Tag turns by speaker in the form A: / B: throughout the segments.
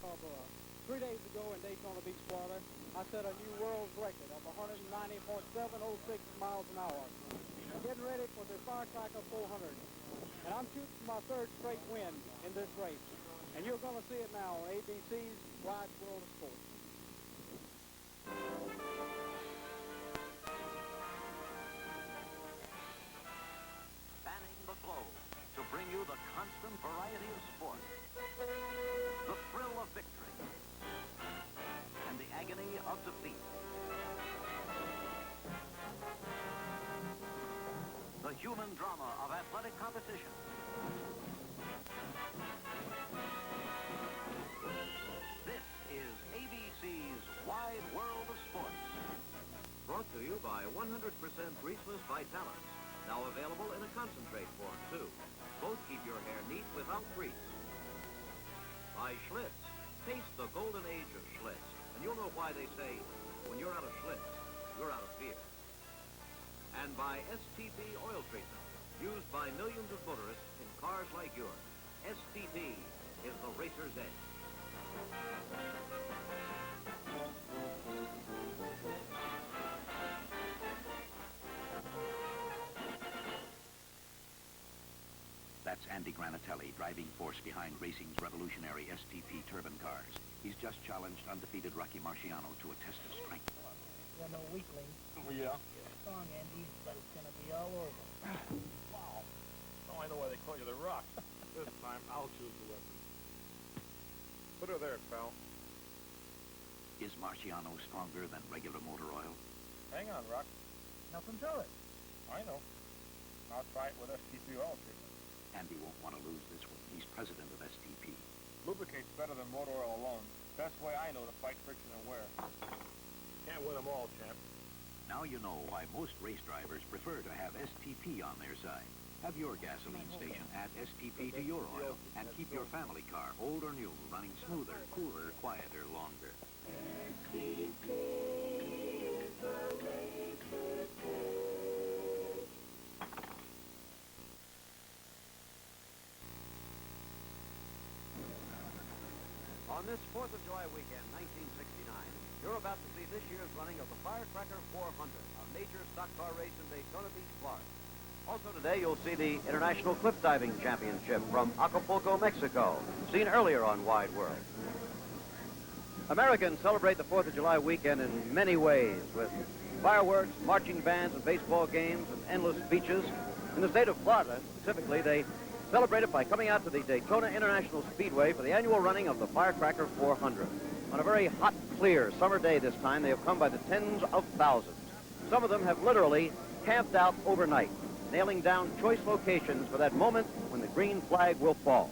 A: of 3 days ago in Daytona Beach, Florida. I set a new world record of 190.706 miles an hour. I'm getting ready for the Firecracker 400. And I'm shooting for my third straight win in this race. And you're going to see it now on ABC's Wide World of Sports.
B: Spanning the globe to bring you the constant variety of sport, the thrill of victory, and the agony of defeat. The human drama of athletic competition. This is ABC's Wide World of Sports.
C: Brought to you by 100% greaseless Vitalis. Now available in a concentrate form, too. Both keep your hair neat without grease. By Schlitz. Taste the golden age of Schlitz, and you'll know why they say, when you're out of Schlitz, you're out of beer. And by STP oil treatment, used by millions of motorists in cars like yours. STP is the racer's edge.
B: That's Andy Granatelli, driving force behind racing's revolutionary STP turbine cars. He's just challenged undefeated Rocky Marciano to a test of strength.
D: You're no weakling.
E: Oh, yeah?
D: Strong, Andy, but it's going to be all over.
E: Wow. Oh, I know why they call you the Rock. This time, I'll choose the weapon. Put her there, pal.
B: Is Marciano stronger than regular motor oil?
E: Hang on, Rock.
D: Nothing to it.
E: I know. I'll try it with STP oil treatment.
B: Andy won't want to lose this one. He's president of STP.
E: Lubricates better than motor oil alone. Best way I know to fight friction and wear. Can't win them all, champ.
B: Now you know why most race drivers prefer to have STP on their side. Have your gasoline station add STP to your oil and keep your family car, old or new, running smoother, cooler, quieter, longer. STP is the racer's edge.
C: On this 4th of July weekend, 1969, you're about to see this year's running of the Firecracker 400, a major stock car race in Daytona Beach, Florida. Also today, you'll see the International Cliff Diving Championship from Acapulco, Mexico, seen earlier on Wide World. Americans celebrate the 4th of July weekend in many ways, with fireworks, marching bands, and baseball games, and endless beaches. In the state of Florida, specifically, they celebrate it by coming out to the Daytona International Speedway for the annual running of the Firecracker 400. On a very hot, clear summer day this time, they have come by the tens of thousands. Some of them have literally camped out overnight, nailing down choice locations for that moment when the green flag will fall.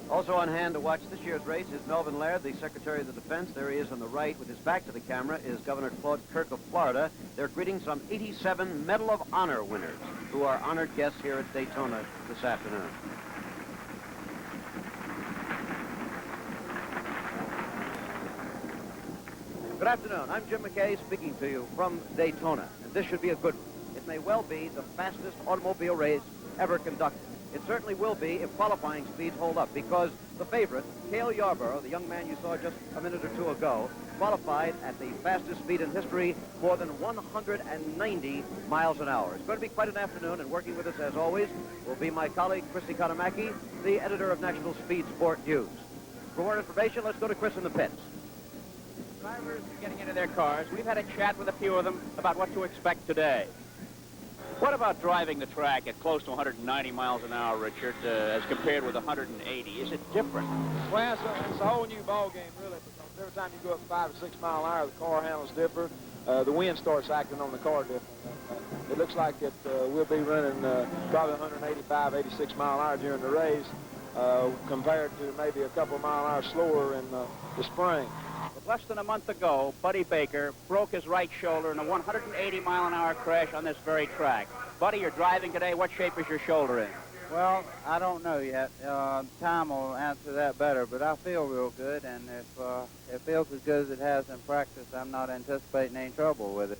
C: Also on hand to watch this year's race is Melvin Laird, the Secretary of the Defense. There he is on the right with his back to the camera is Governor Claude Kirk of Florida. They're greeting some 87 Medal of Honor winners who are honored guests here at Daytona this afternoon. Good afternoon. I'm Jim McKay speaking to you from Daytona, and this should be a good one. It may well be the fastest automobile race ever conducted. It certainly will be if qualifying speeds hold up, because the favorite, Cale Yarborough, the young man you saw just a minute or two ago, qualified at the fastest speed in history, more than 190 miles an hour. It's going to be quite an afternoon, and working with us, as always, will be my colleague, Christy Katamaki, the editor of National Speed Sport News. For more information, let's go to Chris in the pits.
F: Drivers are getting into their cars. We've had a chat with a few of them about what to expect today. What about driving the track at close to 190 miles an hour, Richard, as compared with 180? Is it different?
G: Well, it's a whole new ball game, really, because every time you go up 5 or 6 mile an hour, the car handles different. The wind starts acting on the car different. It looks like we'll be running probably 185, 86 mile an hour during the race, compared to maybe a couple of mile an hour slower in the spring.
F: Less than a month ago, Buddy Baker broke his right shoulder in a 180-mile-an-hour crash on this very track. Buddy, you're driving today. What shape is your shoulder in?
A: Well, I don't know yet. Time will answer that better, but I feel real good, and if it feels as good as it has in practice, I'm not anticipating any trouble with it.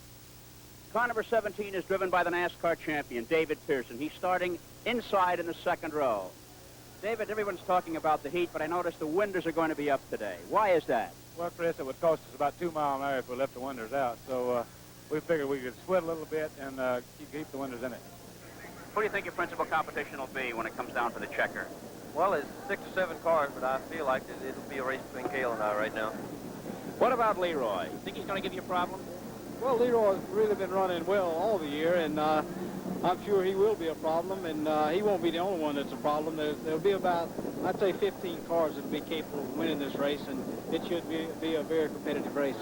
F: Car number 17 is driven by the NASCAR champion, David Pearson. He's starting inside in the second row. David, everyone's talking about the heat, but I noticed the winders are going to be up today. Why is that?
E: Well, Chris, it would cost us about 2 miles an hour if we left the winders out. So we figured we could split a little bit and keep the winders in it.
F: Who do you think your principal competition will be when it comes down to the checker?
C: Well, it's 6 or 7 cars, but I feel like it'll be a race between Cale and I right now.
F: What about Leroy? You think he's going to give you a problem?
A: Well, Leroy's really been running well all the year, and I'm sure he will be a problem, and he won't be the only one that's a problem. There'll be about, I'd say, 15 cars that will be capable of winning this race, and it should be a very competitive race.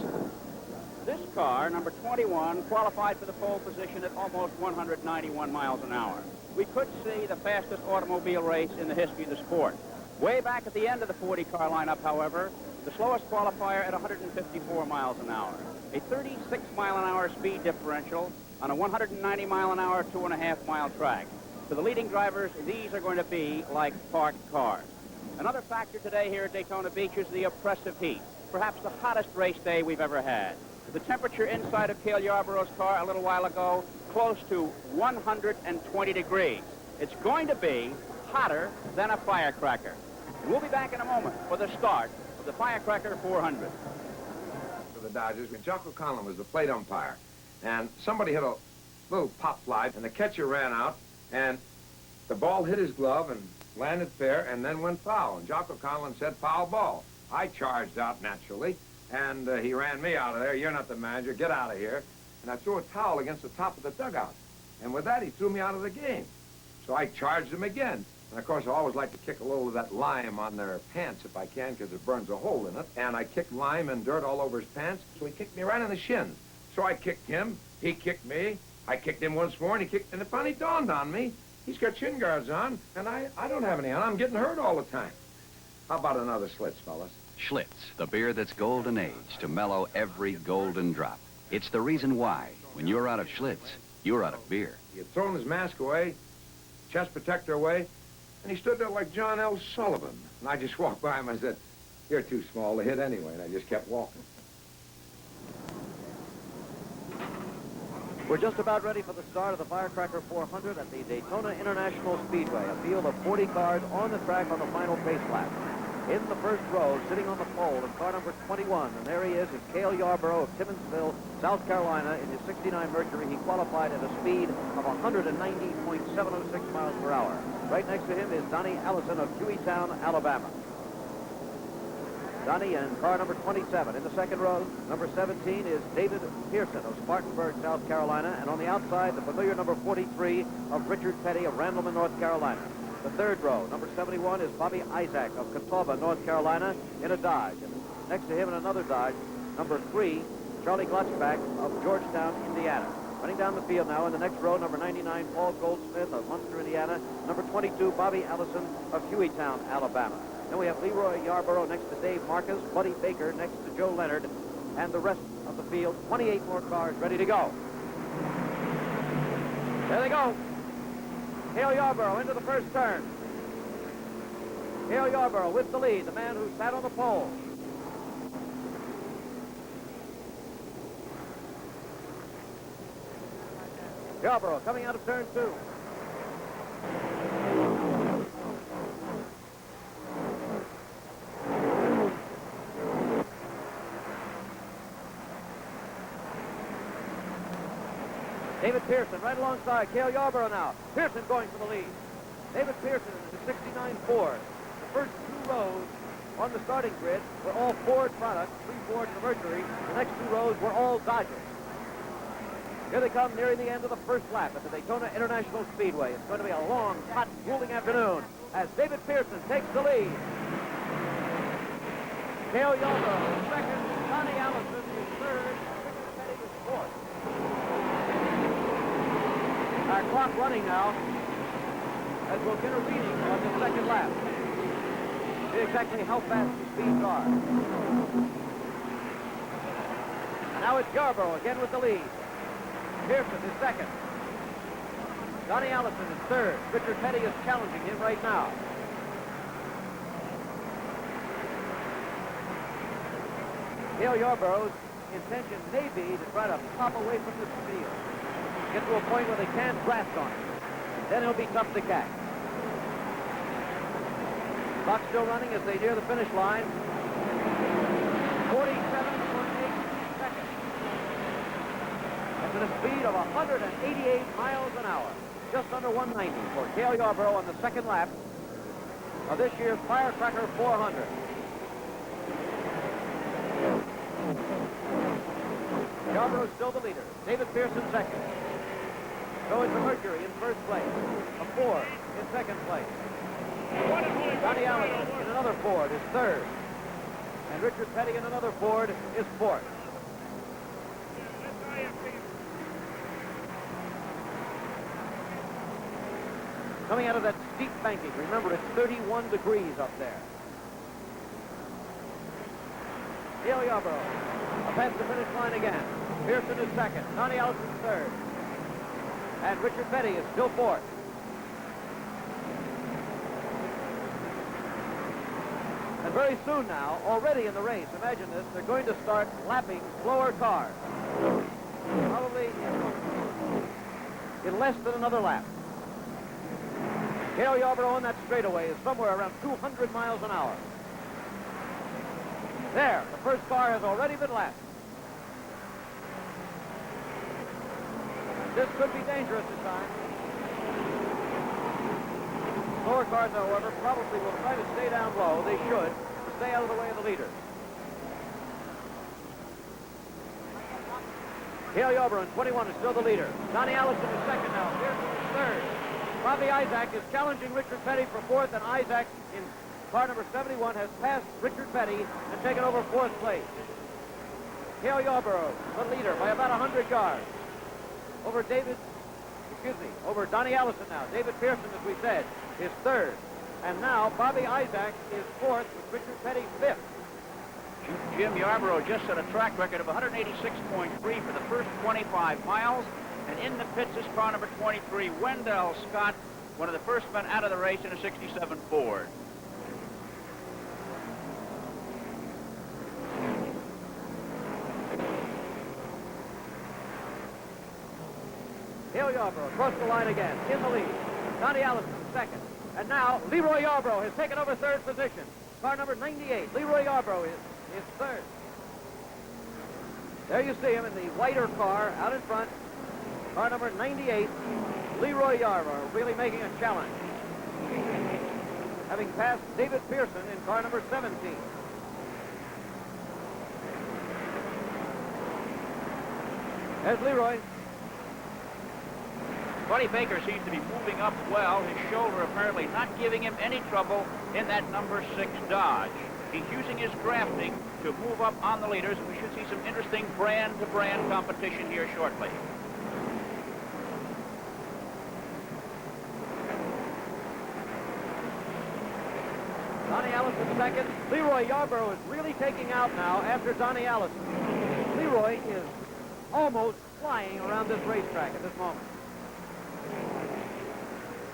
F: This car, number 21, qualified for the pole position at almost 191 miles an hour. We could see the fastest automobile race in the history of the sport. Way back at the end of the 40-car lineup, however, the slowest qualifier at 154 miles an hour. A 36-mile-an-hour speed differential on a 190-mile-an-hour, 2.5-mile track. For the leading drivers, these are going to be like parked cars. Another factor today here at Daytona Beach is the oppressive heat, perhaps the hottest race day we've ever had. The temperature inside of Cale Yarborough's car a little while ago, close to 120 degrees. It's going to be hotter than a firecracker. And we'll be back in a moment for the start of the Firecracker 400.
H: For the Dodgers, when Jocko Conlon was the plate umpire, and somebody hit a little pop fly, and the catcher ran out, and the ball hit his glove and landed fair, and then went foul. And Jocko Conlon said, foul ball. I charged out naturally, and he ran me out of there. You're not the manager. Get out of here. And I threw a towel against the top of the dugout. And with that, he threw me out of the game. So I charged him again. And, of course, I always like to kick a little of that lime on their pants if I can, because it burns a hole in it. And I kicked lime and dirt all over his pants, so he kicked me right in the shins. So I kicked him. He kicked me. I kicked him once more, and he kicked... And it finally dawned on me, he's got shin guards on, and I don't have any on. I'm getting hurt all the time. How about another Schlitz, fellas?
B: Schlitz, the beer that's golden aged to mellow every golden drop. It's the reason why, when you're out of Schlitz, you're out of beer.
H: He had thrown his mask away, chest protector away, and he stood there like John L. Sullivan. And I just walked by him and I said, you're too small to hit anyway, and I just kept walking.
C: We're just about ready for the start of the Firecracker 400 at the Daytona International Speedway, a field of 40 cars on the track on the final pace lap. In the first row, sitting on the pole in car number 21, and there he is Cale Yarborough of Timmonsville, South Carolina. In his 69 Mercury, he qualified at a speed of 190.706 miles per hour. Right next to him is Donnie Allison of Hueytown, Alabama. Donnie in car number 27. In the second row, number 17 is David Pearson of Spartanburg, South Carolina. And on the outside, the familiar number 43 of Richard Petty of Randleman, North Carolina. The third row, number 71 is Bobby Isaac of Catawba, North Carolina, in a Dodge. And next to him in another Dodge, number 3, Charlie Glotzbach of Georgetown, Indiana. Running down the field now in the next row, number 99, Paul Goldsmith of Munster, Indiana. Number 22, Bobby Allison of Hueytown, Alabama. Then we have Leroy Yarborough next to Dave Marcus, Buddy Baker next to Joe Leonard, and the rest of the field, 28 more cars ready to go. There they go. Cale Yarborough into the first turn. Cale Yarborough with the lead, the man who sat on the pole. Yarborough coming out of turn 2. David Pearson right alongside Cale Yarborough now. Pearson going for the lead. David Pearson in the 69 Ford. The first 2 rows on the starting grid were all Ford products, 3 Ford and a Mercury. The next 2 rows were all Dodgers. Here they come nearing the end of the first lap at the Daytona International Speedway. It's going to be a long, hot, grueling afternoon as David Pearson takes the lead. Cale Yarborough is second, Donnie Allison is third, Richard Petty is fourth. Our clock running now as we'll get a reading on the second lap. See exactly how fast the speeds are. And now it's Yarborough again with the lead. Pearson is second. Donnie Allison is third. Richard Petty is challenging him right now. Cale Yarborough's intention may be to try to pop away from this field. Get to a point where they can't blast on him. Then he'll be tough to catch. Clock still running as they near the finish line. 47.8 seconds. That's at a speed of 188 miles an hour. Just under 190 for Cale Yarborough on the second lap of this year's Firecracker 400. Yarborough's still the leader. David Pearson second. So it's a Mercury in first place. A Ford in second place. Johnny Allison in another Ford is third. And Richard Petty in another Ford is fourth. Coming out of that steep banking. Remember, it's 31 degrees up there. Cale Yarborough up past the finish line again. Pearson is second. Johnny Allison third. And Richard Petty is still fourth. And very soon now, already in the race, imagine this, they're going to start lapping slower cars. Probably in less than another lap. Cale Yarborough on that straightaway is somewhere around 200 miles an hour. There, the first car has already been lapped. This could be dangerous at times. Slower cars, however, probably will try to stay down low. They should, to stay out of the way of the leaders. Cale Yarborough in 21 is still the leader. Johnny Allison is second now. Pearson is third. Bobby Isaac is challenging Richard Petty for fourth, and Isaac in car number 71 has passed Richard Petty and taken over fourth place. Cale Yarborough, the leader, by about 100 yards. Over Donnie Allison now. David Pearson, as we said, is third. And now Bobby Isaac is fourth with Richard Petty fifth.
F: Jim Yarborough just set a track record of 186.3 for the first 25 miles. And in the pits is car number 23, Wendell Scott, one of the first men out of the race in a 67 Ford.
C: Cale Yarborough across the line again, in the lead. Johnny Allison second. And now Leroy Yarborough has taken over third position. Car number 98, Leroy Yarborough is third. There you see him in the whiter car out in front. Car number 98, Leroy Yarborough, really making a challenge. Having passed David Pearson in car number 17. There's Leroy.
F: Buddy Baker seems to be moving up well. His shoulder apparently not giving him any trouble in that number 6 Dodge. He's using his drafting to move up on the leaders, and we should see some interesting brand-to-brand competition here shortly.
C: Donnie Allison second. Leroy Yarborough is really taking out now after Donnie Allison. Leroy is almost flying around this racetrack at this moment.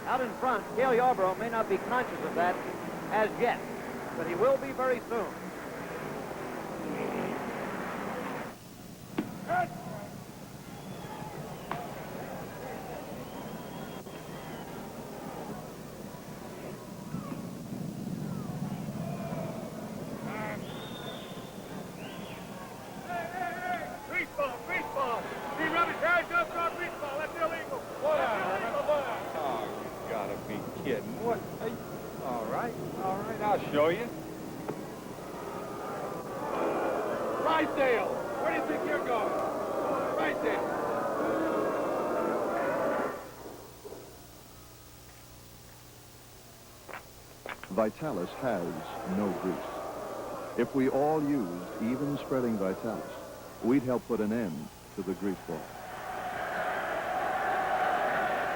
C: Out in front, Cale Yarborough may not be conscious of that as yet, but he will be very soon.
I: Show you. Drysdale, where do you think you're going? Drysdale.
J: Vitalis has no grease. If we all used even spreading Vitalis, we'd help put an end to the grease ball.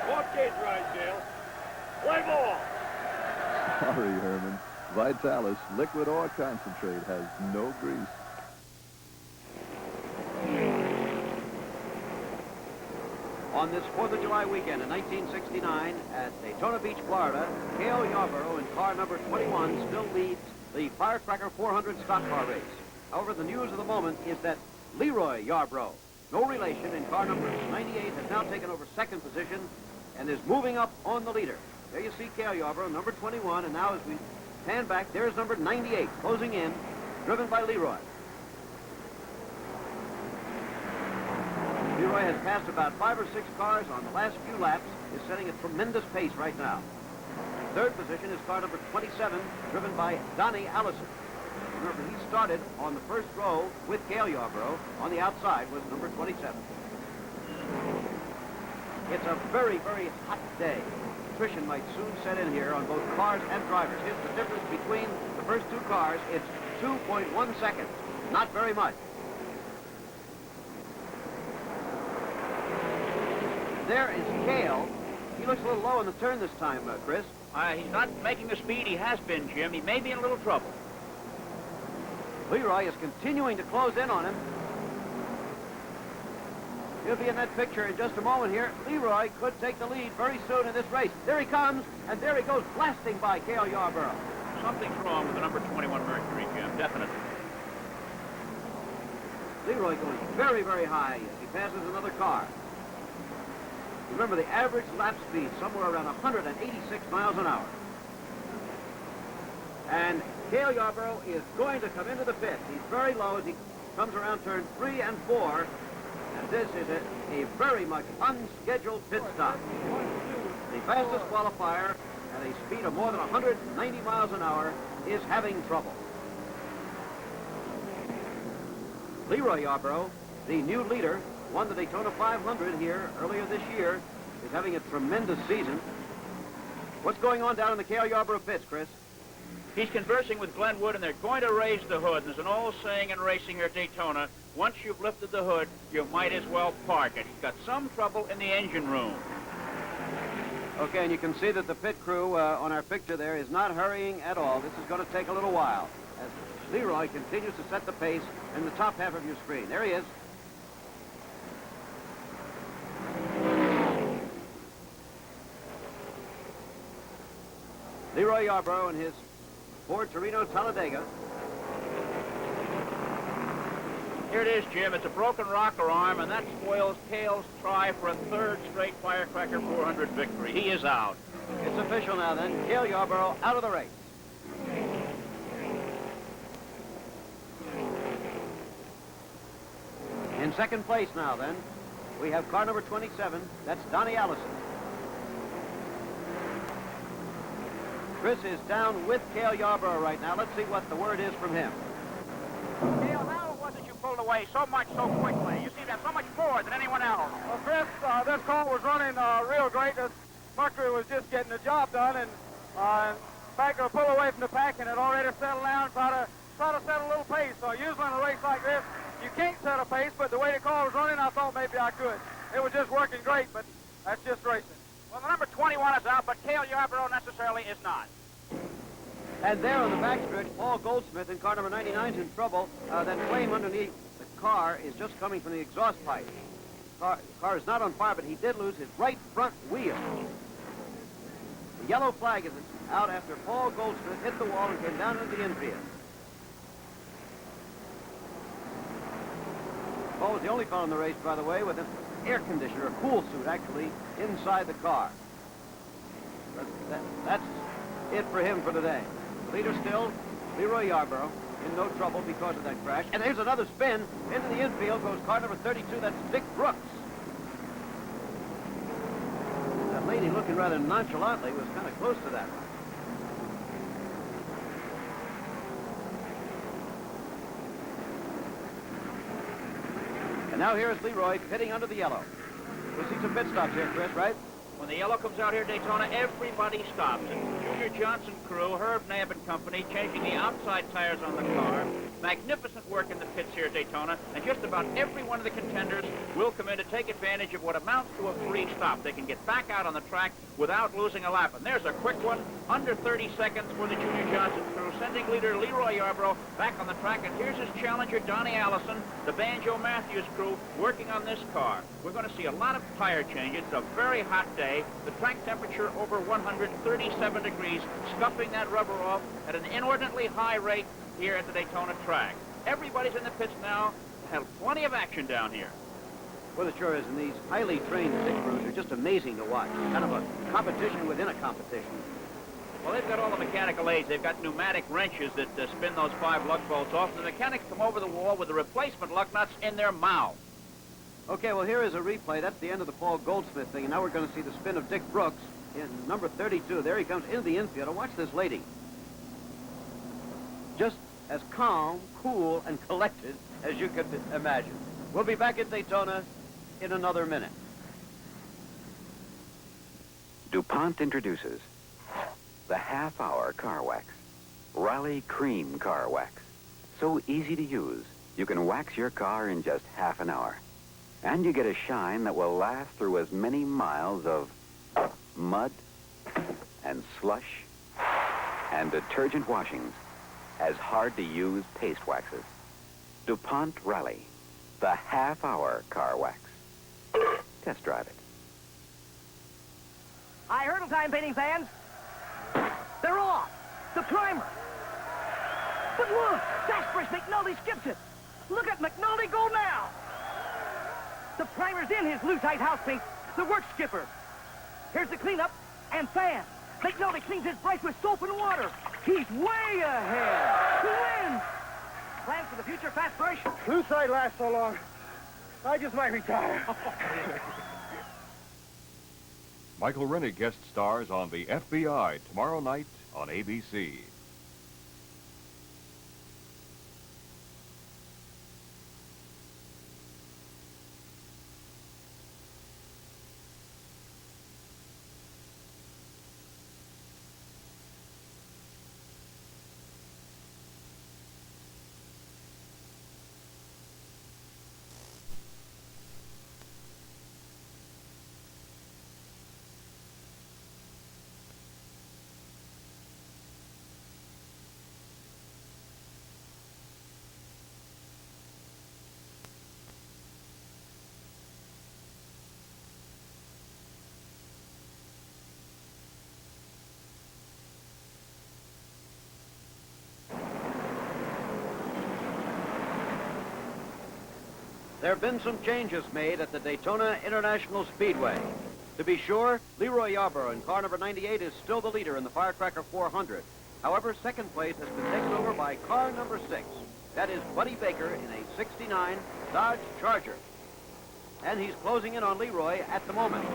I: Okay, Drysdale. Play ball.
J: Sorry, Herman. Vitalis liquid ore concentrate has no grease.
C: On this 4th of July weekend in 1969 at Daytona Beach, Florida, Cale Yarborough in car number 21 still leads the Firecracker 400 stock car race. However, the news of the moment is that Leroy Yarborough, no relation, in car number 98, has now taken over second position and is moving up on the leader. There you see Cale Yarborough, number 21, and now as we Pan back, there's number 98, closing in, driven by Leroy. Leroy has passed about 5 or 6 cars on the last few laps, is setting a tremendous pace right now. Third position is car number 27, driven by Donnie Allison. Remember, he started on the first row with Cale Yarborough. On the outside was number 27. It's a very, very hot day. Attrition might soon set in here on both cars and drivers. Here's the difference between the first 2 cars. It's 2.1 seconds. Not very much. There is Cale. He looks a little low in the turn this time, Chris.
F: He's not making the speed he has been, Jim. He may be in a little trouble.
C: Leroy is continuing to close in on him. He'll be in that picture in just a moment here. Leroy could take the lead very soon in this race. There he comes, and there he goes, blasting by Cale Yarborough.
F: Something's wrong with the number 21 Mercury, Jim, definitely.
C: Leroy going very, very high as he passes another car. Remember, the average lap speed, somewhere around 186 miles an hour. And Cale Yarborough is going to come into the pit. He's very low as he comes around turn 3 and 4. And this is a very much unscheduled pit stop. The fastest qualifier at a speed of more than 190 miles an hour is having trouble. Leroy Yarborough, the new leader, won the Daytona 500 here earlier this year, is having a tremendous season. What's going on down in the Cale Yarborough pits, Chris?
F: He's conversing with Glenn Wood, and they're going to raise the hood. There's an old saying in racing here at Daytona, once you've lifted the hood, you might as well park it. He's got some trouble in the engine room.
C: Okay, and you can see that the pit crew on our picture there is not hurrying at all. This is going to take a little while as Leroy continues to set the pace in the top half of your screen. There he is. Leroy Yarborough and his Ford Torino Talladega.
F: Here it is, Jim. It's a broken rocker arm, and that spoils Cale's try for a 3rd straight Firecracker 400 victory. He is out.
C: It's official now, then. Cale Yarborough out of the race. In second place now, then, we have car number 27. That's Donnie Allison. Chris is down with Cale Yarborough right now. Let's see what the word is from him.
F: Cale, how was it you pulled away so much so quickly? You seem to have so much more than anyone else.
A: Well, Chris, this car was running real great. This Mercury was just getting the job done, and in fact, it'll pull away from the pack, and it already settled down and try to set a little pace. So usually in a race like this, you can't set a pace, but the way the car was running, I thought maybe I could. It was just working great, but that's just racing.
F: Well, the number 21 is out, but Cale Yarborough necessarily is not.
C: And there on the backstretch, Paul Goldsmith in car number 99 is in trouble. That flame underneath the car is just coming from the exhaust pipe. The car is not on fire, but he did lose his right front wheel. The yellow flag is out after Paul Goldsmith hit the wall and came down into the infield. Paul was the only fellow in the race, by the way, with an air conditioner, a cool suit, actually, inside the car. But that's it for him for today. The leader still, Leroy Yarborough, in no trouble because of that crash. And there's another spin. Into the infield goes car number 32. That's Dick Brooks. That lady, looking rather nonchalantly, was kind of close to that one. And now here is Leroy pitting under the yellow. We'll see some pit stops here, Chris, right?
F: When the yellow comes out here at Daytona, everybody stops. It's Junior Johnson crew, Herb Nabb and company, changing the outside tires on the car. Magnificent work in the pits here at Daytona, and just about every one of the contenders will come in to take advantage of what amounts to a free stop. They can get back out on the track without losing a lap. And there's a quick one, under 30 seconds for the Junior Johnson crew, sending leader Leroy Yarborough back on the track. And here's his challenger, Donnie Allison, the Banjo Matthews crew, working on this car. We're going to see a lot of tire changes. It's a very hot day. The track temperature over 137 degrees, scuffing that rubber off at an inordinately high rate here at the Daytona track. Everybody's in the pits now. Have plenty of action down here.
C: Well, it sure is, and these highly trained pit crews are just amazing to watch. Kind of a competition within a competition.
F: Well, they've got all the mechanical aids. They've got pneumatic wrenches that spin those 5 lug bolts off. The mechanics come over the wall with the replacement lug nuts in their mouth.
C: Okay, well, here is a replay. That's the end of the Paul Goldsmith thing, and now we're going to see the spin of Dick Brooks in number 32. There he comes into the infield. And watch this lady. Just as calm, cool, and collected as you could imagine. We'll be back at Daytona in another minute.
B: DuPont introduces the half-hour car wax. Raleigh Cream Car Wax. So easy to use, you can wax your car in just half an hour. And you get a shine that will last through as many miles of mud and slush and detergent washings as hard-to-use paste waxes. DuPont Raleigh, the half-hour car wax. Test drive it.
K: Hi, hurdle time, painting fans. They're off. The primer. But look, that's Fresh McNulty skips it. Look at McNulty go now. The primer's in his Lucite house paint, the work skipper. Here's the cleanup and fan. McNulty cleans his brush with soap and water. He's way ahead. He wins. Plans for the future, Fast Brush?
I: Lucite lasts so long, I just might retire.
L: Michael Rennie guest stars on The FBI tomorrow night on ABC.
C: There have been some changes made at the Daytona International Speedway. To be sure, Leroy Yarborough in car number 98 is still the leader in the Firecracker 400. However, second place has been taken over by car number 6. That is Buddy Baker in a 69 Dodge Charger. And he's closing in on Leroy at the moment.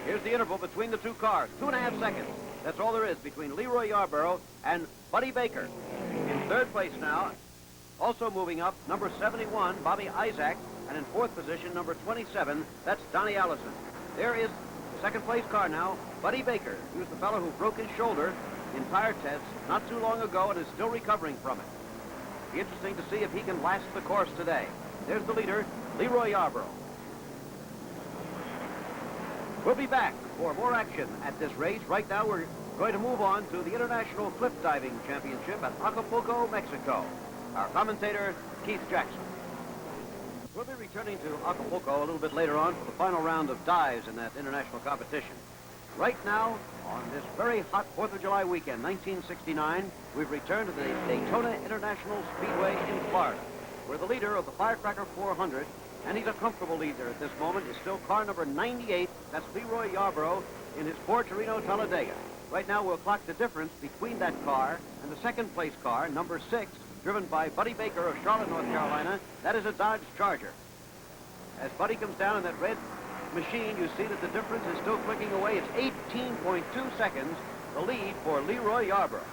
C: Here's the interval between the two cars, 2.5 seconds. That's all there is between Leroy Yarborough and Buddy Baker. In third place now, also moving up, number 71, Bobby Isaac, and in fourth position, number 27, that's Donnie Allison. There is the second place car now, Buddy Baker, who's the fellow who broke his shoulder in tire tests not too long ago and is still recovering from it. Be interesting to see if he can last the course today. There's the leader, Leroy Yarborough. We'll be back for more action at this race. Right now, we're going to move on to the International Cliff Diving Championship at Acapulco, Mexico. Our commentator, Keith Jackson. We'll be returning to Acapulco a little bit later on for the final round of dives in that international competition. Right now, on this very hot 4th of July weekend, 1969, we've returned to the Daytona International Speedway in Florida, where the leader of the Firecracker 400, and he's a comfortable leader at this moment, is still car number 98, that's Leroy Yarborough, in his Ford Torino Talladega. Right now, we'll clock the difference between that car and the second place car, number 6, driven by Buddy Baker of Charlotte, North Carolina. That is a Dodge Charger. As Buddy comes down in that red machine, you see that the difference is still clicking away. It's 18.2 seconds, the lead for Leroy Yarborough.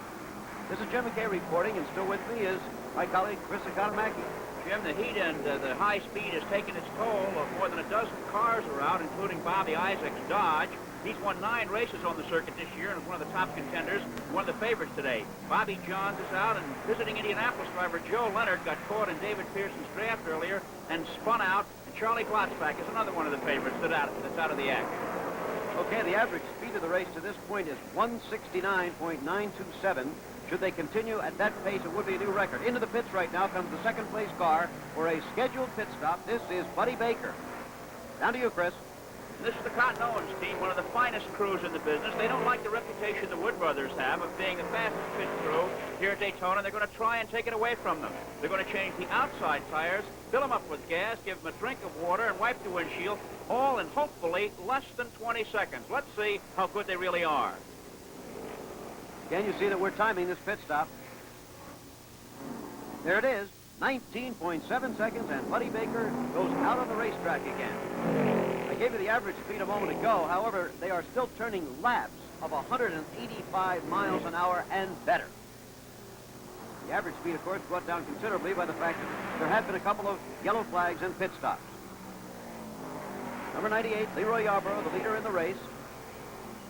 C: This is Jim McKay reporting, and still with me is my colleague, Chris Economaki.
F: Jim, the heat and the high speed has taken its toll. More than a dozen cars are out, including Bobby Isaac's Dodge. He's won 9 races on the circuit this year and is one of the top contenders, one of the favorites today. Bobby Johns is out, and visiting Indianapolis driver Joe Leonard got caught in David Pearson's draft earlier and spun out. And Charlie Glotzback is another one of the favorites that's out of the action.
C: Okay, the average speed of the race to this point is 169.927. Should they continue at that pace, it would be a new record. Into the pits right now comes the second place car for a scheduled pit stop. This is Buddy Baker. Down to you, Chris.
F: This is the Cotton Owens team, one of the finest crews in the business. They don't like the reputation the Wood brothers have of being the fastest pit crew here at Daytona. They're going to try and take it away from them. They're going to change the outside tires, fill them up with gas, give them a drink of water, and wipe the windshield, all in hopefully less than 20 seconds. Let's see how good they really are.
C: Again, you see that we're timing this pit stop. There it is, 19.7 seconds, and Buddy Baker goes out on the racetrack again. I gave you the average speed a moment ago. However, they are still turning laps of 185 miles an hour and better. The average speed, of course, brought down considerably by the fact that there have been a couple of yellow flags and pit stops. Number 98, Leroy Yarborough, the leader in the race.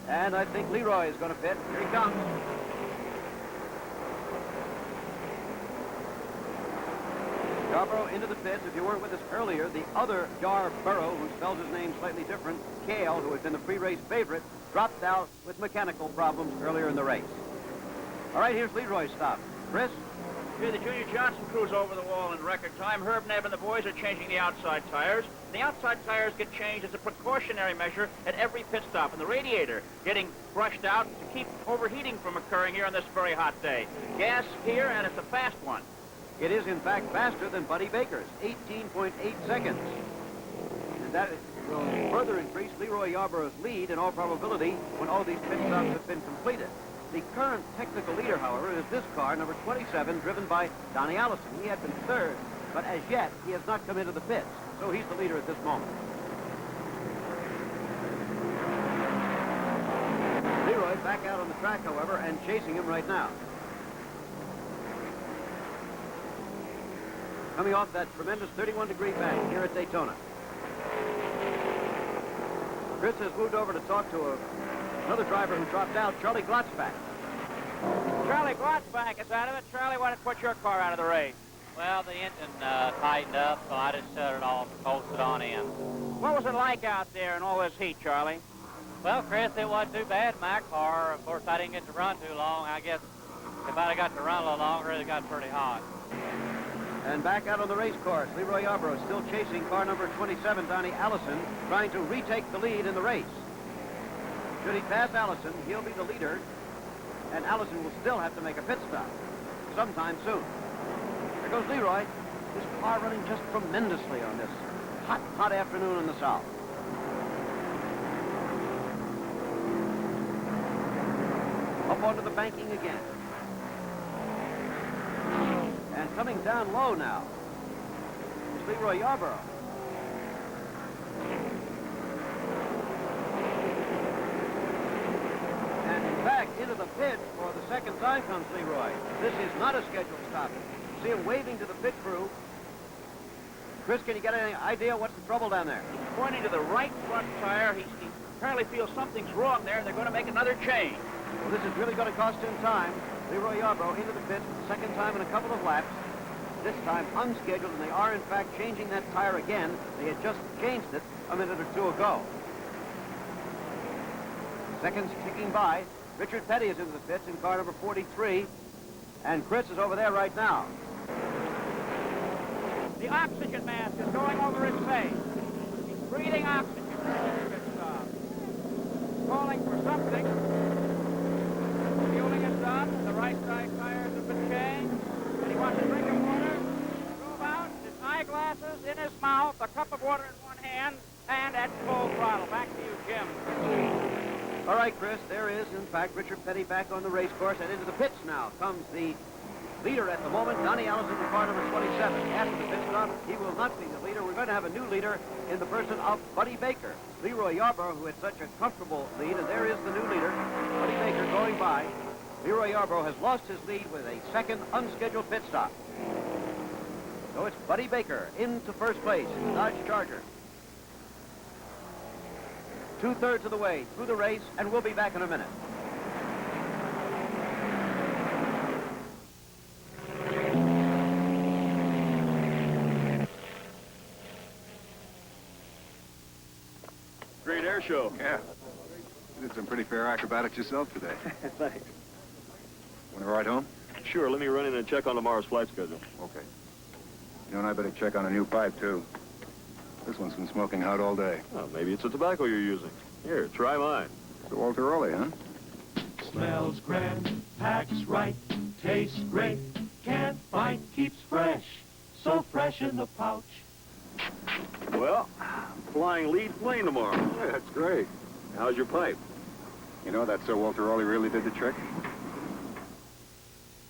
C: And I think Leroy is going to pit. Here he comes. Yarborough into the pits. If you weren't with us earlier, the other Yarborough, who spells his name slightly different, Cale, who had been the pre-race favorite, dropped out with mechanical problems earlier in the race. All right, here's Leroy's stop. Chris?
F: Here, the Junior Johnson crew's over the wall in record time. Herb Nebb and the boys are changing the outside tires. The outside tires get changed as a precautionary measure at every pit stop, and the radiator getting brushed out to keep overheating from occurring here on this very hot day. Gas here, and it's a fast one.
C: It is, in fact, faster than Buddy Baker's, 18.8 seconds. And that will further increase Leroy Yarborough's lead in all probability when all these pit stops have been completed. The current technical leader, however, is this car, number 27, driven by Donnie Allison. He had been third, but as yet, he has not come into the pits, so he's the leader at this moment. Leroy back out on the track, however, and chasing him right now. Coming off that tremendous 31-degree bank here at Daytona. Chris has moved over to talk to another driver who dropped out, Charlie Glotzback.
F: Charlie Glotzback is out of it. Charlie, why did you put your car out of the race?
M: Well, the engine tightened up, so I just shut it off and posted on in.
F: What was it like out there in all this heat, Charlie?
M: Well, Chris, it wasn't too bad in my car. Of course, I didn't get to run too long. I guess if I'd have got to run a little longer, it got pretty hot.
C: And back out on the race course, Leroy Yarborough still chasing car number 27, Donnie Allison, trying to retake the lead in the race. Should he pass Allison, he'll be the leader, and Allison will still have to make a pit stop sometime soon. There goes Leroy. His car running just tremendously on this hot, hot afternoon in the south. Up onto the banking again. And coming down low now is Leroy Yarborough. And in fact, into the pit for the second time comes Leroy. This is not a scheduled stop. See him waving to the pit crew. Chris, can you get any idea what's the trouble down there?
F: He's pointing to the right front tire. He apparently feels something's wrong there, and they're going to make another change.
C: Well, this is really going to cost him time. Leroy Yarborough into the pit, second time in a couple of laps. This time unscheduled, and they are, in fact, changing that tire again. They had just changed it a minute or two ago. Seconds ticking by. Richard Petty is into the pits in car number 43, and Chris is over there right now.
F: The oxygen mask is going over his face. He's breathing oxygen. Calling for something. Fueling is done. The right side tires have been changed. And he wants a drink of water. Go about, his eyeglasses in his mouth, a cup of water in one hand, and at full throttle. Back to you, Jim.
C: All right, Chris, there is, in fact, Richard Petty back on the race course, and into the pits now comes the leader at the moment, Donnie Allison, in car number 27. After the pit stop, he will not be the leader. We're going to have a new leader in the person of Buddy Baker. Leroy Yarborough, who had such a comfortable lead, and there is the new leader, Buddy Baker, going by. Leroy Yarborough has lost his lead with a second unscheduled pit stop. So it's Buddy Baker into first place, Dodge Charger. 2/3 of the way through the race, and we'll be back in a minute.
N: Great air show.
O: Yeah. You did some pretty fair acrobatics yourself today.
N: Thanks.
O: Want to ride home?
N: Sure, let me run in and check on tomorrow's flight schedule.
O: Okay. You and I better check on a new pipe, too. This one's been smoking hot all day.
N: Oh, maybe it's the tobacco you're using. Here, try mine.
O: It's a Walter Raleigh, huh?
P: Smells grand, packs right, tastes great, can't fight, keeps fresh, so fresh in the pouch.
N: Well, flying lead plane tomorrow.
O: Yeah, that's great.
N: How's your pipe?
O: You know, that Sir Walter Raleigh really did the trick.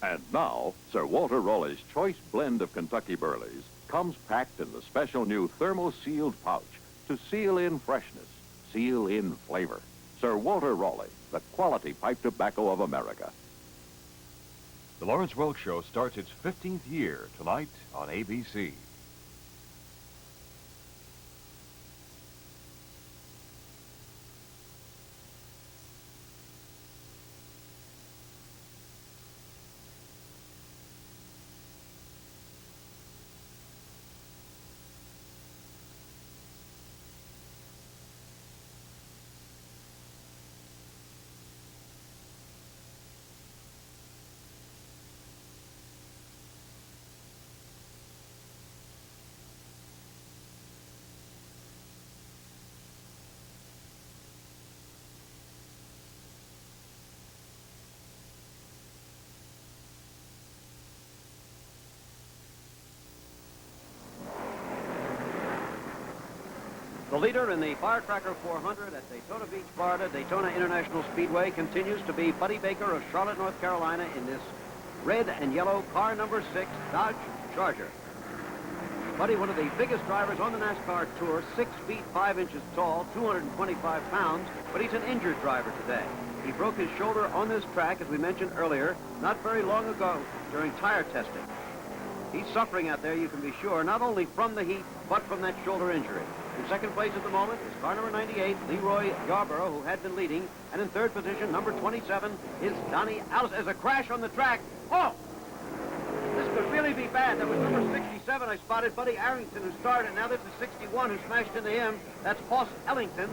L: And now, Sir Walter Raleigh's choice blend of Kentucky Burleys comes packed in the special new thermo-sealed pouch to seal in freshness, seal in flavor. Sir Walter Raleigh, the quality pipe tobacco of America.
J: The Lawrence Welk Show starts its 15th year tonight on ABC.
C: The leader in the Firecracker 400 at Daytona Beach, Florida, Daytona International Speedway continues to be Buddy Baker of Charlotte, North Carolina in this red and yellow car number 6 Dodge Charger. Buddy, one of the biggest drivers on the NASCAR Tour, 6 feet 5 inches tall, 225 pounds, but he's an injured driver today. He broke his shoulder on this track, as we mentioned earlier, not very long ago during tire testing. He's suffering out there, you can be sure, not only from the heat, but from that shoulder injury. In second place at the moment is car number 98, Leroy Yarborough, who had been leading. And in third position, number 27, is Donnie Allison. There's a crash on the track. Oh! This could really be bad. That was number 67 I spotted, Buddy Arrington, who started. Now this is 61 who smashed into him. That's Hoss Ellington.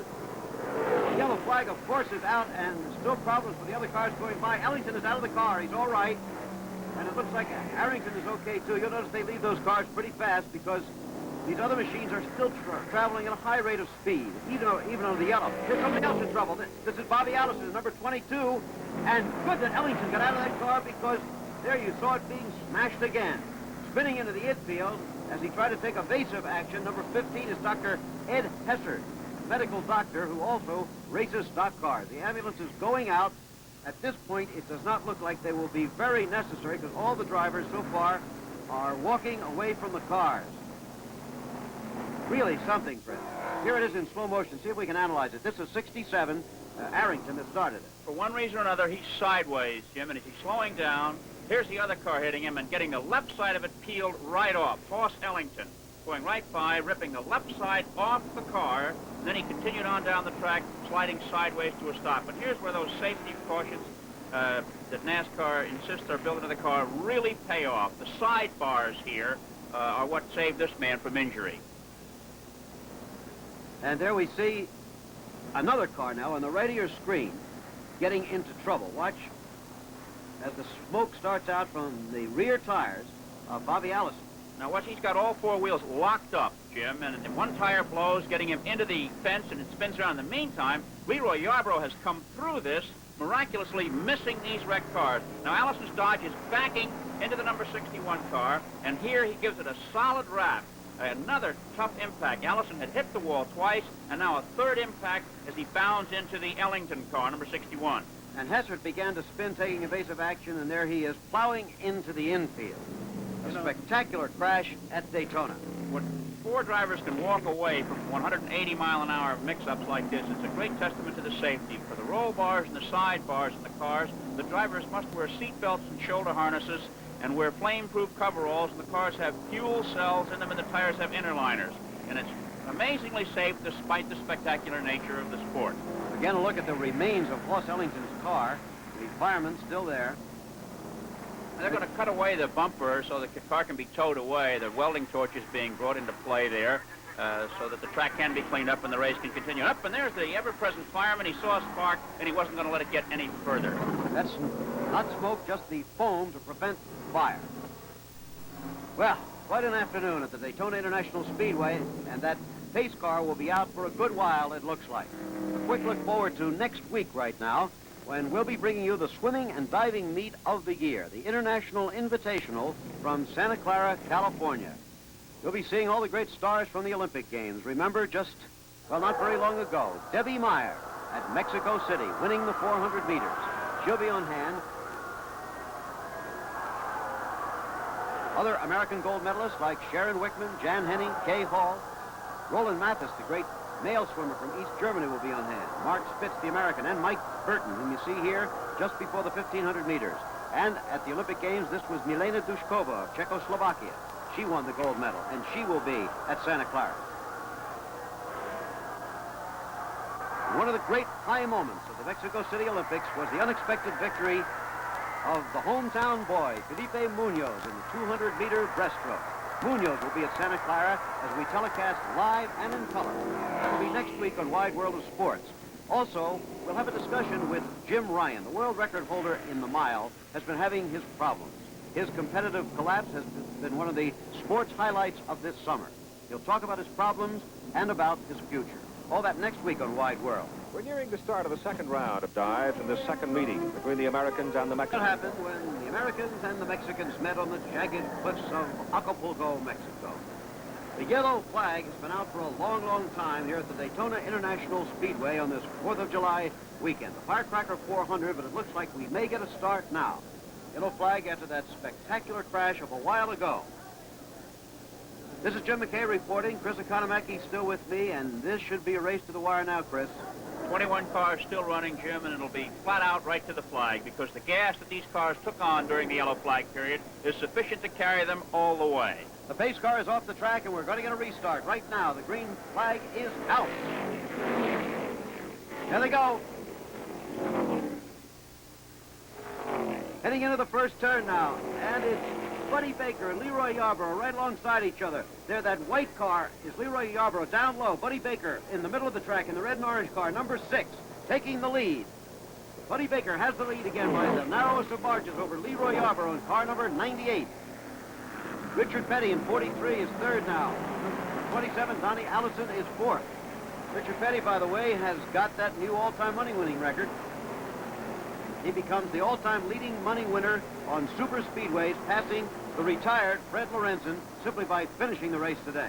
C: The yellow flag, of course, is out, and still problems with the other cars going by. Ellington is out of the car. He's all right. And it looks like Arrington is okay, too. You'll notice they leave those cars pretty fast because these other machines are still traveling at a high rate of speed, even on the yellow. Here's somebody else in trouble. This is Bobby Allison, number 22. And good that Ellington got out of that car because there you saw it being smashed again. Spinning into the infield as he tried to take evasive action. Number 15 is Dr. Ed Hessert, medical doctor who also races stock cars. The ambulance is going out. At this point, it does not look like they will be very necessary because all the drivers so far are walking away from the cars. Really something, friends. Here it is in slow motion. See if we can analyze it. This is 67, Arrington, that started it.
F: For one reason or another, he's sideways, Jim, and as he's slowing down, here's the other car hitting him and getting the left side of it peeled right off. Hoss Ellington going right by, ripping the left side off the car, and then he continued on down the track, sliding sideways to a stop. But here's where those safety precautions that NASCAR insists are built into the car really pay off. The sidebars here are what saved this man from injury.
C: And there we see another car now on the right of your screen getting into trouble. Watch as the smoke starts out from the rear tires of Bobby Allison.
F: Now watch, he's got all four wheels locked up, Jim, and one tire blows, getting him into the fence, and it spins around. In the meantime, Leroy Yarborough has come through this, miraculously missing these wrecked cars. Now Allison's Dodge is backing into the number 61 car, and here he gives it a solid wrap. Another tough impact. Allison had hit the wall twice, and now a third impact as he bounds into the Ellington car, number 61.
C: And Hessert began to spin, taking evasive action, and there he is, plowing into the infield. A spectacular crash at Daytona.
F: When four drivers can walk away from 180-mile-an-hour mix-ups like this, it's a great testament to the safety. For the roll bars and the side bars in the cars, the drivers must wear seat belts and shoulder harnesses and wear flame-proof coveralls, and the cars have fuel cells in them, and the tires have inner liners. And it's amazingly safe despite the spectacular nature of the sport.
C: Again, a look at the remains of Hoss Ellington's car. The fireman's still there.
F: And they're going to cut away the bumper so the car can be towed away. The welding torch is being brought into play there so that the track can be cleaned up and the race can continue. Up, and there's the ever-present fireman. He saw a spark, and he wasn't going to let it get any further.
C: That's not smoke, just the foam to prevent fire. Well, quite an afternoon at the Daytona International Speedway, and that pace car will be out for a good while, it looks like. A quick look forward to next week right now, when we'll be bringing you the swimming and diving meet of the year, the International Invitational from Santa Clara, California. You'll be seeing all the great stars from the Olympic Games. Remember, just, well, not very long ago, Debbie Meyer at Mexico City, winning the 400 meters. She'll be on hand. Other American gold medalists like Sharon Wickman, Jan Henning, Kay Hall, Roland Mathis, the great male swimmer from East Germany, will be on hand. Mark Spitz, the American, and Mike Burton, whom you see here just before the 1,500 meters. And at the Olympic Games, this was Milena Dushkova of Czechoslovakia. She won the gold medal, and she will be at Santa Clara. One of the great high moments of the Mexico City Olympics was the unexpected victory of the hometown boy, Felipe Munoz, in the 200-meter breaststroke. Munoz will be at Santa Clara as we telecast live and in color. That will be next week on Wide World of Sports. Also, we'll have a discussion with Jim Ryan. The world record holder in the mile has been having his problems. His competitive collapse has been one of the sports highlights of this summer. He'll talk about his problems and about his future. All that next week on Wide World.
Q: We're nearing the start of the second round of dives in this second meeting between the Americans and the Mexicans.
C: What happened when the Americans and the Mexicans met on the jagged cliffs of Acapulco, Mexico? The yellow flag has been out for a long, long time here at the Daytona International Speedway on this 4th of July weekend. The Firecracker 400, but it looks like we may get a start now. Yellow flag after that spectacular crash of a while ago. This is Jim McKay reporting. Chris Economaki still with me, and this should be a race to the wire now, Chris.
F: 21 cars still running, Jim, and it'll be flat out right to the flag because the gas that these cars took on during the yellow flag period is sufficient to carry them all the way.
C: The pace car is off the track, and we're going to get a restart right now. The green flag is out. There they go. Heading into the first turn now, and it's Buddy Baker and Leroy Yarborough right alongside each other. There, that white car is Leroy Yarborough down low. Buddy Baker in the middle of the track in the red and orange car, number 6, taking the lead. Buddy Baker has the lead again by the narrowest of margins over Leroy Yarborough in car number 98. Richard Petty in 43 is third now. 27, Donnie Allison is fourth. Richard Petty, by the way, has got that new all-time money winning record. He becomes the all-time leading money winner on super speedways, passing the retired Fred Lorenzen simply by finishing the race today.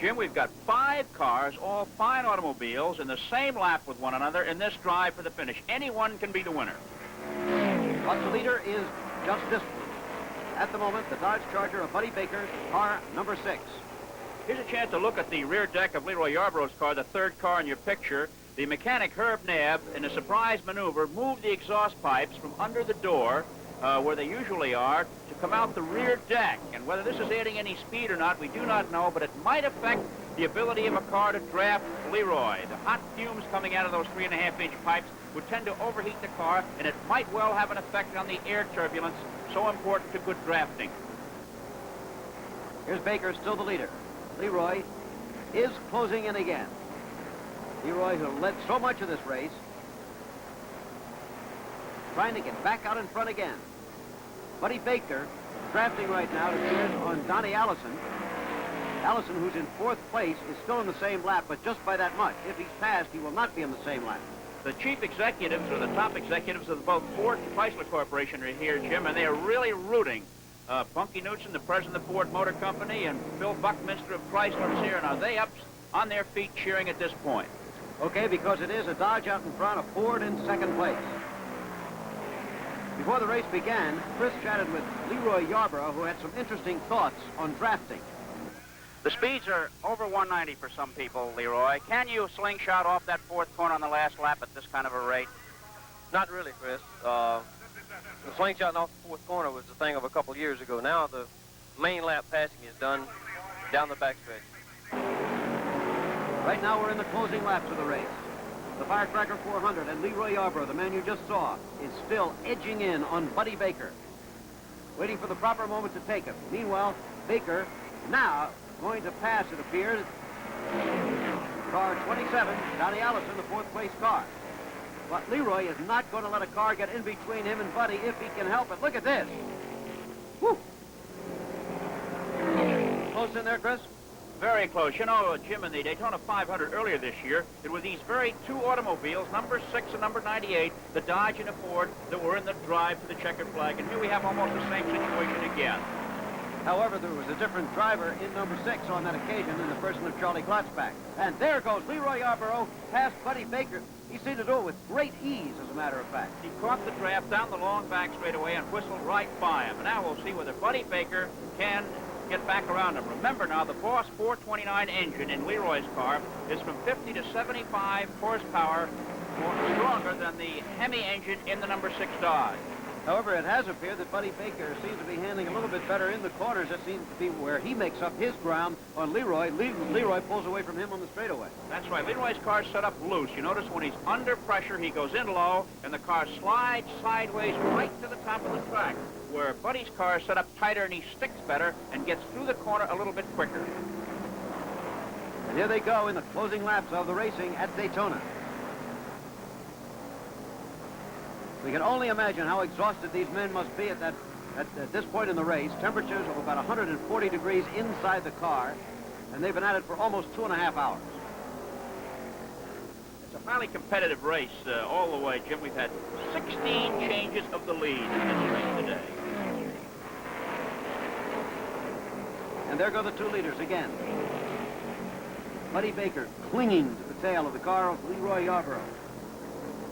F: Jim, we've got 5 cars, all fine automobiles, in the same lap with one another in this drive for the finish. Anyone can be the winner.
C: But the leader is just this one. At the moment, the Dodge Charger of Buddy Baker, car number 6.
F: Here's a chance to look at the rear deck of Leroy Yarborough's car, the third car in your picture. The mechanic, Herb Nabb, in a surprise maneuver, moved the exhaust pipes from under the door, where they usually are, to come out the rear deck. And whether this is adding any speed or not, we do not know, but it might affect the ability of a car to draft Leroy. The hot fumes coming out of those 3.5-inch pipes would tend to overheat the car, and it might well have an effect on the air turbulence, so important to good drafting.
C: Here's Baker, still the leader. Leroy is closing in again. Leroy, who led so much of this race, trying to get back out in front again. Buddy Baker, drafting right now, it appears on Donnie Allison. Allison, who's in 4th place, is still in the same lap, but just by that much. If he's passed, he will not be in the same lap.
F: The chief executives, or the top executives of both Ford and Chrysler Corporation, are here, Jim, and they are really rooting. Bunky Knudsen, the president of the Ford Motor Company, and Phil Buckminster of Chrysler is here, and are they up on their feet cheering at this point?
C: Okay, because it is a Dodge out in front, a Ford in 2nd place. Before the race began, Chris chatted with Leroy Yarborough, who had some interesting thoughts on drafting.
F: The speeds are over 190 for some people, Leroy. Can you slingshot off that 4th corner on the last lap at this kind of a rate?
R: Not really, Chris. The slingshot off the 4th corner was the thing of a couple years ago. Now the main lap passing is done down the backstretch.
C: Right now we're in the closing laps of the race. The Firecracker 400 and Leroy Yarborough, the man you just saw, is still edging in on Buddy Baker, waiting for the proper moment to take him. Meanwhile, Baker now going to pass, it appears, car 27, Donnie Allison, the 4th place car. But Leroy is not going to let a car get in between him and Buddy if he can help it. Look at this. Woo! Close in there, Chris?
F: Very close. You know, Jim, in the Daytona 500 earlier this year, it was these very 2 automobiles, number 6 and number 98, the Dodge and the Ford, that were in the drive to the checkered flag. And here we have almost the same situation again.
C: However, there was a different driver in number 6 on that occasion in the person of Charlie Klotzbach. And there goes Leroy Yarborough past Buddy Baker. He seemed to do it with great ease, as a matter of fact.
F: He caught the draft down the long back straightaway and whistled right by him. And now we'll see whether Buddy Baker can get back around him. Remember now, the Boss 429 engine in Leroy's car is from 50 to 75 horsepower more stronger than the Hemi engine in the number 6 Dodge.
C: However, it has appeared that Buddy Baker seems to be handling a little bit better in the corners. That seems to be where he makes up his ground on Leroy. Leroy pulls away from him on the straightaway.
F: That's right. Leroy's car's set up loose. You notice when he's under pressure, he goes in low, and the car slides sideways right to the top of the track, where Buddy's car is set up tighter and he sticks better and gets through the corner a little bit quicker.
C: And here they go in the closing laps of the racing at Daytona. We can only imagine how exhausted these men must be at this point in the race. Temperatures of about 140 degrees inside the car, and they've been at it for almost 2.5 hours.
F: It's a fairly competitive race all the way, Jim. We've had 16 changes of the lead in this race today.
C: And there go the two leaders again. Buddy Baker clinging to the tail of the car of Leroy Yarborough.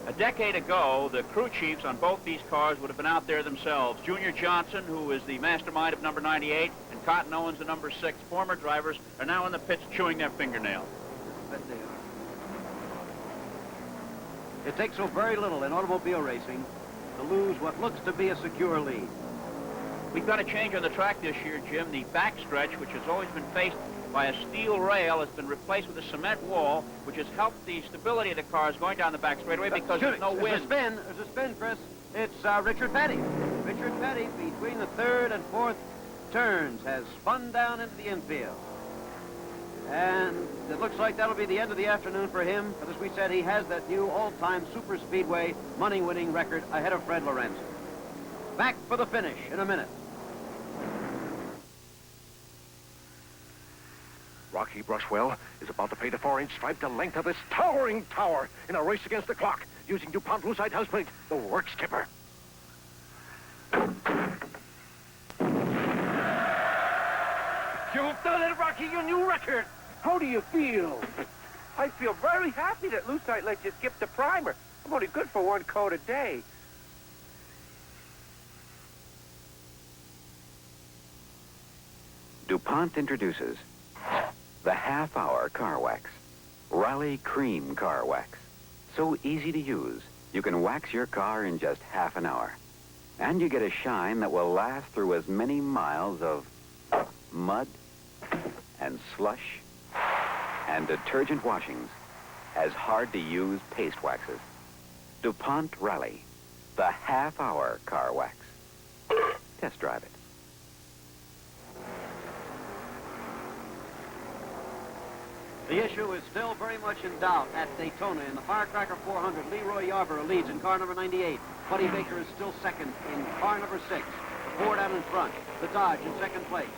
F: A decade ago, the crew chiefs on both these cars would have been out there themselves. Junior Johnson, who is the mastermind of number 98, and Cotton Owens, the number 6. Former drivers are now in the pits chewing their fingernails.
C: Bet they are. It takes so very little in automobile racing to lose what looks to be a secure lead.
F: We've got a change on the track this year, Jim. The backstretch, which has always been faced by a steel rail, has been replaced with a cement wall, which has helped the stability of the cars going down the back straightaway because there's no wind.
C: There's a spin, Chris. It's Richard Petty. Richard Petty, between the 3rd and 4th turns, has spun down into the infield. And it looks like that'll be the end of the afternoon for him. But as we said, he has that new all-time super speedway money-winning record ahead of Fred Lorenzo. Back for the finish in a minute.
Q: Rocky Brushwell is about to pay the 4-inch stripe the length of this towering tower in a race against the clock using DuPont Lucite house plate, the work skipper.
K: You've done it, Rocky, your new record. How do you feel?
S: I feel very happy that Lucite let you skip the primer. I'm only good for 1 coat a day.
B: DuPont introduces the half-hour car wax. Raleigh Cream Car Wax. So easy to use, you can wax your car in just half an hour. And you get a shine that will last through as many miles of mud and slush and detergent washings as hard-to-use paste waxes. DuPont Raleigh, the half-hour car wax. Test drive it.
C: The issue is still very much in doubt at Daytona. In the Firecracker 400, Leroy Yarborough leads in car number 98. Buddy Baker is still second in car number 6. The Ford out in front. The Dodge in second place.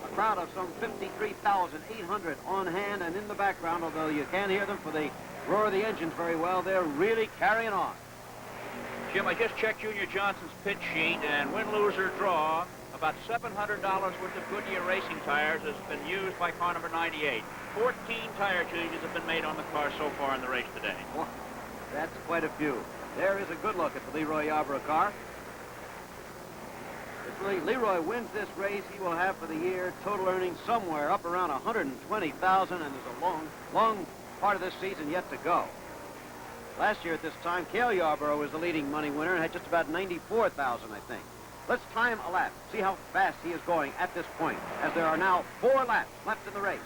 C: A crowd of some 53,800 on hand and in the background, although you can't hear them for the roar of the engines very well. They're really carrying on.
F: Jim, I just checked Junior Johnson's pit sheet, and win, lose, or draw, about $700 worth of Goodyear racing tires has been used by car number 98. 14 tire changes have been made on the car so far in the race today.
C: Well, that's quite a few. There is a good look at the Leroy Yarborough car. If Leroy wins this race, he will have for the year total earnings somewhere up around $120,000, and there's a long part of this season yet to go. Last year at this time, Cale Yarborough was the leading money winner and had just about $94,000, I think. Let's time a lap, see how fast he is going at this point, as there are now 4 laps left in the race.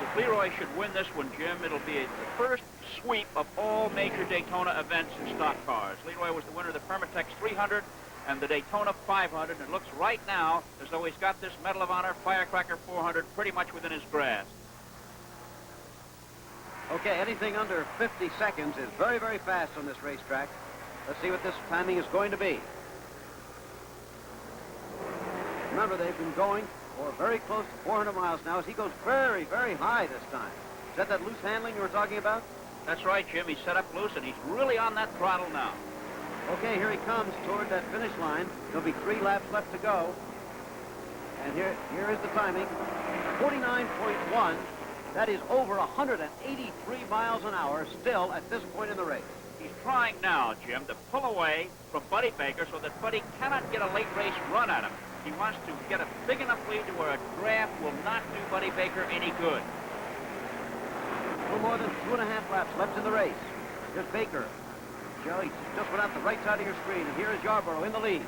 F: If Leroy should win this one, Jim, it'll be the first sweep of all major Daytona events in stock cars. Leroy was the winner of the Permatex 300 and the Daytona 500, and it looks right now as though he's got this Medal of Honor Firecracker 400 pretty much within his grasp.
C: Okay, anything under 50 seconds is very, very fast on this racetrack. Let's see what this timing is going to be. Remember, they've been going for very close to 400 miles now as he goes very, very high this time. Is that loose handling you were talking about?
F: That's right, Jim. He's set up loose, and he's really on that throttle now.
C: Okay, here he comes toward that finish line. There'll be 3 laps left to go. And here is the timing. 49.1 That is over 183 miles an hour still at this point in the race.
F: He's trying now, Jim, to pull away from Buddy Baker so that Buddy cannot get a late race run at him. He wants to get a big enough lead to where a draft will not do Buddy Baker any good.
C: A little more than 2.5 laps left in the race. Here's Baker. Joey just went out the right side of your screen, and here is Yarborough in the lead.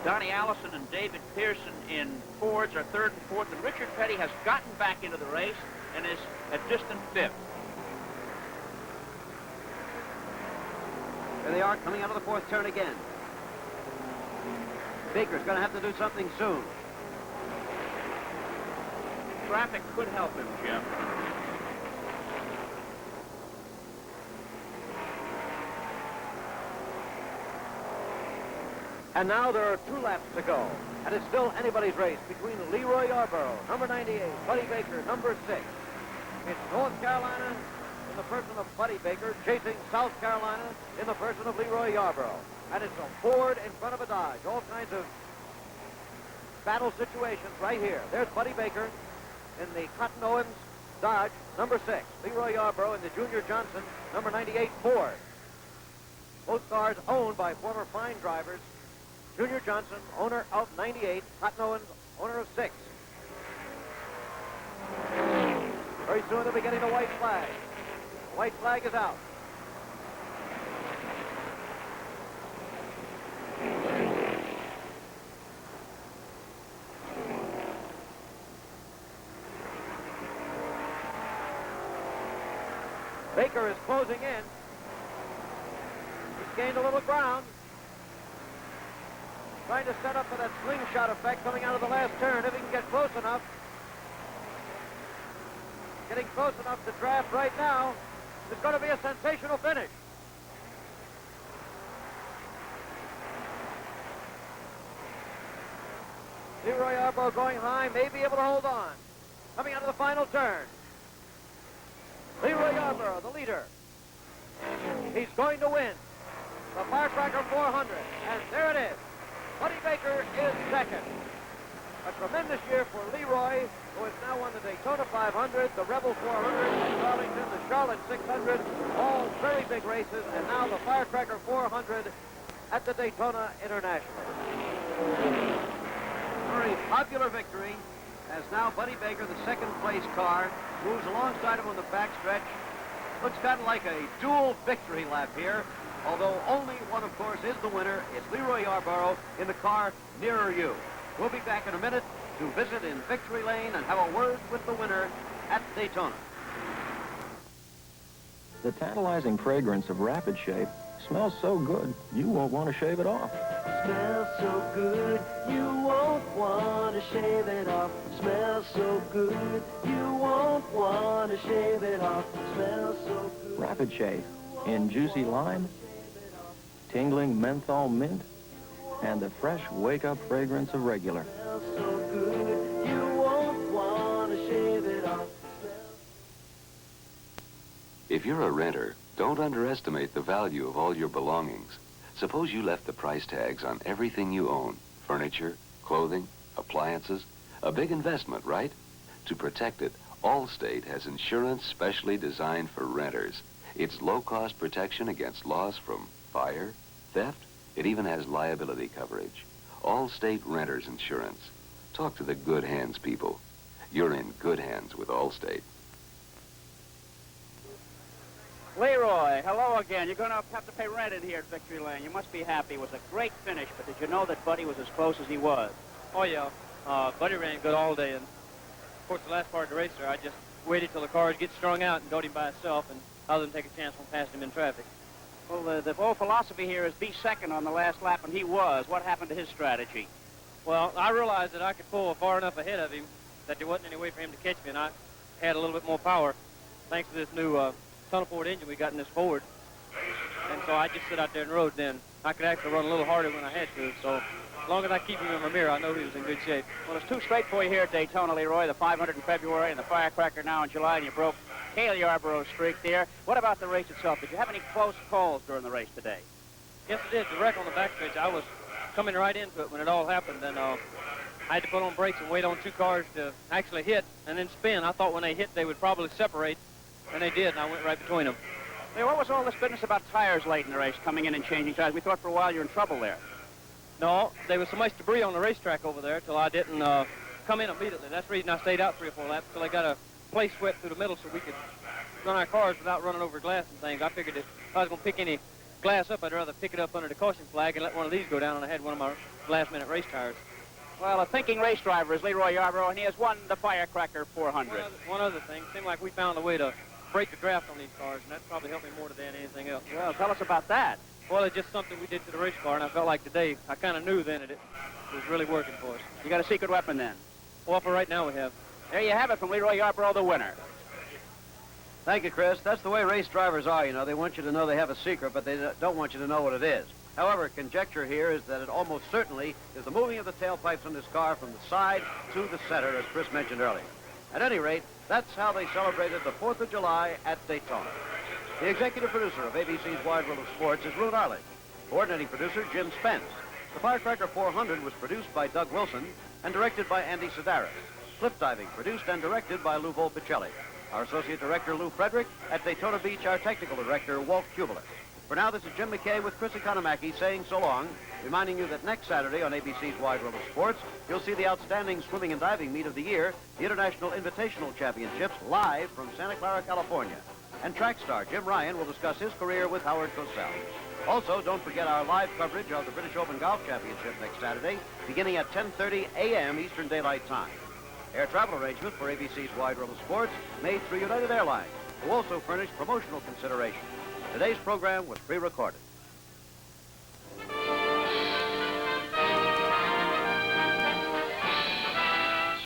F: Donnie Allison and David Pearson in Fords are third and fourth, and Richard Petty has gotten back into the race and is a distant fifth.
C: There they are coming out of the fourth turn again. Baker's going to have to do something soon.
F: Traffic could help him, Jim.
C: And now there are 2 laps to go. And it's still anybody's race between Leroy Yarborough, number 98, Buddy Baker, number 6. It's North Carolina in the person of Buddy Baker chasing South Carolina in the person of Leroy Yarborough. And it's a Ford in front of a Dodge. All kinds of battle situations right here. There's Buddy Baker in the Cotton Owens Dodge, number 6. Leroy Yarborough in the Junior Johnson, number 98 Ford. Both cars owned by former fine drivers. Junior Johnson, owner of 98. Cotton Owens, owner of 6. Very soon they'll be getting the white flag. The white flag is out. Baker is closing in. He's gained a little ground. Trying to set up for that slingshot effect coming out of the last turn if he can get close enough. Getting close enough to draft right now. It's going to be a sensational finish. Leroy Yarborough going high, may be able to hold on. Coming out of the final turn. Leroy Yarborough, the leader. He's going to win the Firecracker 400. And there it is. Buddy Baker is second. A tremendous year for Leroy, who has now won the Daytona 500, the Rebel 400, at Darlington, the Charlotte 600, all very big races, and now the Firecracker 400 at the Daytona International. Very popular victory, as now Buddy Baker, the second place car, moves alongside him on the backstretch. Looks kind of like a dual victory lap here. Although only one, of course, is the winner. It's Leroy Yarborough in the car nearer you. We'll be back in a minute to visit in Victory Lane and have a word with the winner at Daytona.
T: The tantalizing fragrance of Rapid Shave smells so good, you won't want to shave it off.
P: Smells so good, you won't want to shave it off. Smells so good, you won't want to shave it off. Smells so good.
T: Rapid Shave in juicy lime, tingling menthol mint, and the fresh wake-up fragrance of regular.
P: Smells so good, you won't want to shave it off.
U: If you're a renter, don't underestimate the value of all your belongings. Suppose you left the price tags on everything you own. Furniture, clothing, appliances. A big investment, right? To protect it, Allstate has insurance specially designed for renters. It's low-cost protection against loss from fire, theft. It even has liability coverage. Allstate Renters Insurance. Talk to the good hands people. You're in good hands with Allstate.
F: Leroy, hello again. You're going to have to pay rent in here at Victory Lane. You must be happy. It was a great finish, but did you know that Buddy was as close as he was?
V: Oh, yeah. Buddy ran good all day, and of course, the last part of the race there, I just waited till the cars get strung out and got him by himself, and I didn't take a chance on passing him in traffic.
F: Well, the whole philosophy here is be second on the last lap, and he was. What happened to his strategy?
V: Well, I realized that I could pull far enough ahead of him that there wasn't any way for him to catch me, and I had a little bit more power thanks to this new tunnel Ford engine we got in this Ford. And so I just sit out there and rode then. I could actually run a little harder when I had to, so as long as I keep him in my mirror, I know he was in good shape.
F: Well, it's two straight for you here at Daytona, Leroy, the 500 in February and the Firecracker now in July, and you broke Cale Yarborough's streak there. What about the race itself? Did you have any close calls during the race today?
V: Yes, I did. The wreck on the backstretch, I was coming right into it when it all happened, and I had to put on brakes and wait on 2 cars to actually hit and then spin. I thought when they hit, they would probably separate, and they did, and I went right between them.
F: Hey, what was all this business about tires late in the race, coming in and changing tires? We thought for a while you were in trouble there.
V: No, there was so much debris on the racetrack over there till I didn't come in immediately. That's the reason I stayed out 3 or 4 laps till I got a place swept through the middle so we could run our cars without running over glass and things. I figured if I was going to pick any glass up, I'd rather pick it up under the caution flag and let one of these go down, and I had one of my last-minute race tires.
F: Well, a thinking race driver is Leroy Yarborough, and he has won the Firecracker 400.
V: One other thing, it seemed like we found a way to break the draft on these cars, and that probably helped me more today than anything else.
F: Well, tell us about that.
V: Well, it's just something we did to the race car, and I felt like today, I kind of knew then that it was really working for us.
F: You got a secret weapon then?
V: Well, for right now we have.
F: There you have it from Leroy Yarborough, the winner.
C: Thank you, Chris. That's the way race drivers are, you know. They want you to know they have a secret, but they don't want you to know what it is. However, conjecture here is that it almost certainly is the moving of the tailpipes on this car from the side to the center, as Chris mentioned earlier. At any rate, that's how they celebrated the 4th of July at Daytona. The executive producer of ABC's Wide World of Sports is Ruth Arledge. Coordinating producer, Jim Spence. The Firecracker 400 was produced by Doug Wilson and directed by Andy Sedaris. Cliff Diving produced and directed by Lou Volpicelli. Our associate director, Lou Frederick. At Daytona Beach, our technical director, Walt Kubelis. For now, this is Jim McKay with Chris Economaki saying so long, reminding you that next Saturday on ABC's Wide World of Sports, you'll see the outstanding swimming and diving meet of the year, the International Invitational Championships, live from Santa Clara, California. And track star Jim Ryan will discuss his career with Howard Cosell. Also, don't forget our live coverage of the British Open Golf Championship next Saturday, beginning at 10:30 a.m. Eastern Daylight Time. Air travel arrangement for ABC's Wide World of Sports made through United Airlines, who also furnished promotional consideration. Today's program was pre-recorded.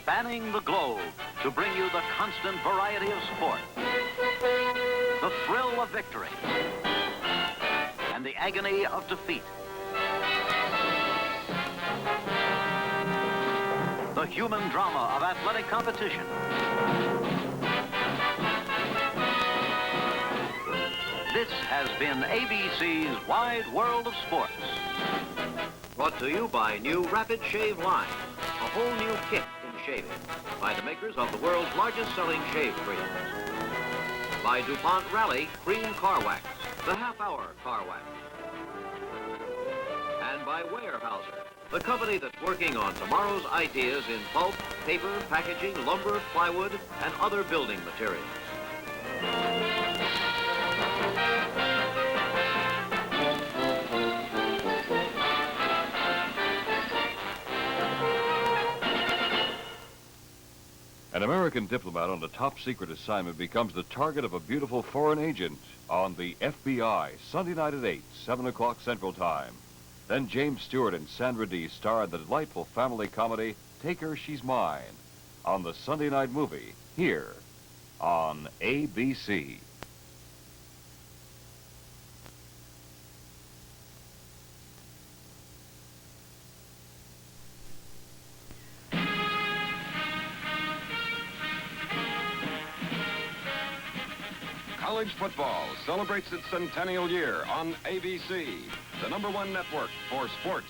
B: Spanning the globe to bring you the constant variety of sport, the thrill of victory, and the agony of defeat. The human drama of athletic competition. This has been ABC's Wide World of Sports.
C: Brought to you by new Rapid Shave Line, a whole new kick in shaving, by the makers of the world's largest selling shave creams. By DuPont Rally Cream Car Wax, the half-hour car wax. And by Weyerhaeuser, the company that's working on tomorrow's ideas in pulp, paper, packaging, lumber, plywood, and other building materials.
J: An American diplomat on a top-secret assignment becomes the target of a beautiful foreign agent on the FBI, Sunday night at 8, 7 o'clock Central Time. Then James Stewart and Sandra Dee star in the delightful family comedy, Take Her, She's Mine, on the Sunday night movie, here on ABC.
D: College football celebrates its centennial year on ABC, the #1 network for sports.